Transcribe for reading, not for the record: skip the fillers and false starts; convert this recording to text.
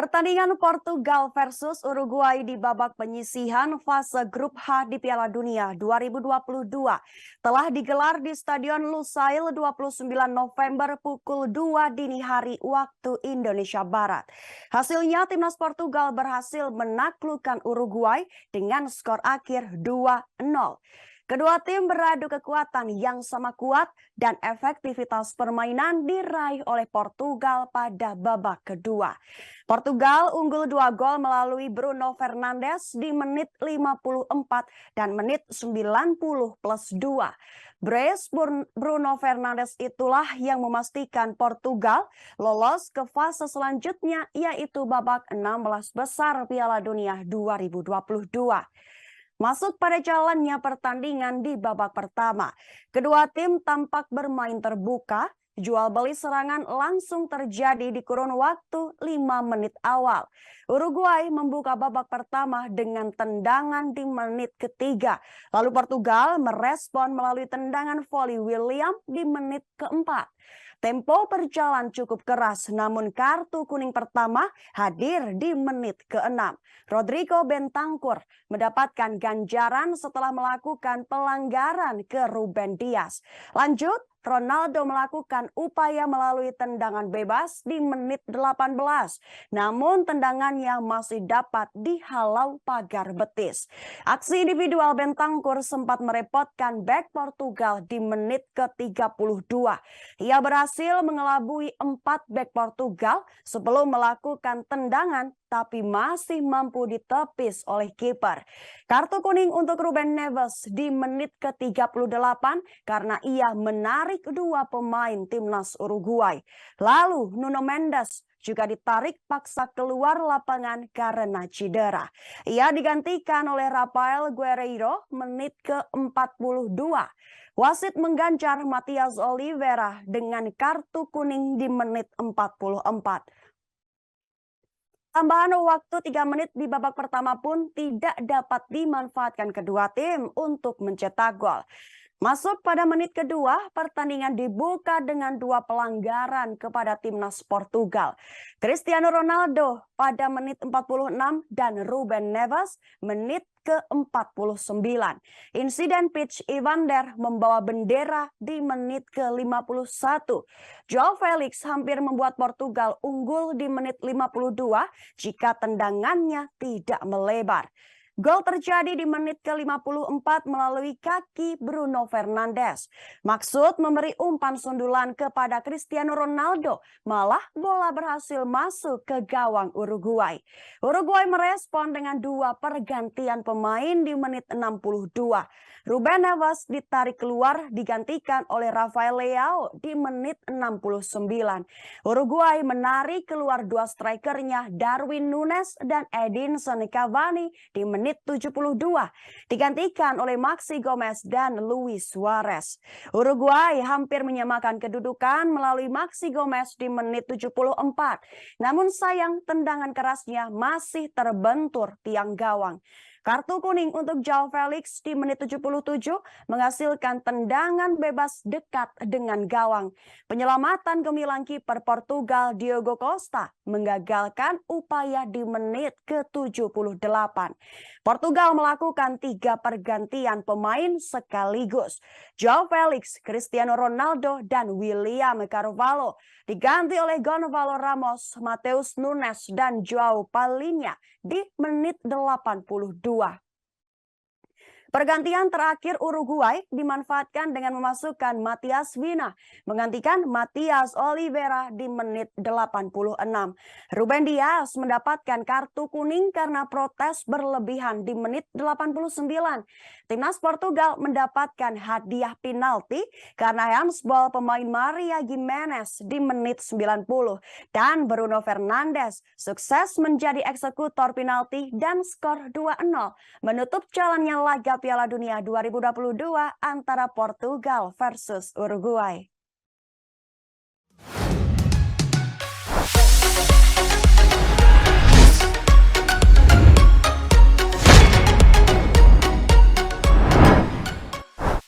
Pertandingan Portugal versus Uruguay di babak penyisihan fase grup H di Piala Dunia 2022 telah digelar di Stadion Lusail 29 November pukul 2 dini hari waktu Indonesia Barat. Hasilnya timnas Portugal berhasil menaklukkan Uruguay dengan skor akhir 2-0. Kedua tim beradu kekuatan yang sama kuat dan efektivitas permainan diraih oleh Portugal pada babak kedua. Portugal unggul 2 gol melalui Bruno Fernandes di menit 54 dan menit 90 plus 2. Brace Bruno Fernandes itulah yang memastikan Portugal lolos ke fase selanjutnya, yaitu babak 16 besar Piala Dunia 2022. Masuk pada jalannya pertandingan di babak pertama. Kedua tim tampak bermain terbuka, jual beli serangan langsung terjadi di kurun waktu 5 menit awal. Uruguay membuka babak pertama dengan tendangan di menit ketiga. Lalu Portugal merespon melalui tendangan voli William di menit keempat. Tempo berjalan cukup keras, namun kartu kuning pertama hadir di menit ke-6. Rodrigo Bentancur mendapatkan ganjaran setelah melakukan pelanggaran ke Ruben Dias. Lanjut, Ronaldo melakukan upaya melalui tendangan bebas di menit 18. Namun tendangannya masih dapat dihalau pagar betis. Aksi individual Bentancur sempat merepotkan bek Portugal di menit ke-32. Ia berhasil mengelabui 4 bek Portugal sebelum melakukan tendangan, tapi masih mampu ditepis oleh kiper. Kartu kuning untuk Ruben Neves di menit ke-38 karena ia menarik dua pemain timnas Uruguay. Lalu Nuno Mendes juga ditarik paksa keluar lapangan karena cedera. Ia digantikan oleh Rafael Guerreiro menit ke-42. Wasit mengganjar Matias Oliveira dengan kartu kuning di menit 44. Tambahan waktu 3 menit di babak pertama pun tidak dapat dimanfaatkan kedua tim untuk mencetak gol. Masuk pada menit kedua, pertandingan dibuka dengan 2 pelanggaran kepada timnas Portugal. Cristiano Ronaldo pada menit 46 dan Ruben Neves menit ke-49. Insiden pitch Evander membawa bendera di menit ke-51. Joao Felix hampir membuat Portugal unggul di menit 52 jika tendangannya tidak melebar. Gol terjadi di menit ke-54 melalui kaki Bruno Fernandes. Maksud memberi umpan sundulan kepada Cristiano Ronaldo, malah bola berhasil masuk ke gawang Uruguay. Uruguay merespon dengan 2 pergantian pemain di menit 62. Ruben Neves ditarik keluar digantikan oleh Rafael Leao di menit 69. Uruguay menarik keluar 2 strikernya Darwin Núñez dan Edinson Cavani di menit 72, digantikan oleh Maxi Gomez dan Luis Suarez. Uruguay hampir menyamakan kedudukan melalui Maxi Gomez di menit 74. Namun sayang tendangan kerasnya masih terbentur tiang gawang. Kartu kuning untuk Joao Felix di menit 77 menghasilkan tendangan bebas dekat dengan gawang. Penyelamatan gemilang kiper Portugal Diogo Costa menggagalkan upaya di menit ke-78. Portugal melakukan 3 pergantian pemain sekaligus. Joao Felix, Cristiano Ronaldo, dan William Carvalho diganti oleh Gonçalo Ramos, Matheus Nunes, dan Joao Palhinha di menit 82. Pergantian terakhir Uruguay dimanfaatkan dengan memasukkan Matias Vina menggantikan Matias Oliveira di menit 86. Ruben Dias mendapatkan kartu kuning karena protes berlebihan di menit 89. Timnas Portugal mendapatkan hadiah penalti karena handsball pemain Maria Gimenez di menit 90 dan Bruno Fernandes sukses menjadi eksekutor penalti dan skor 2-0 menutup jalannya laga Piala Dunia 2022 antara Portugal versus Uruguay.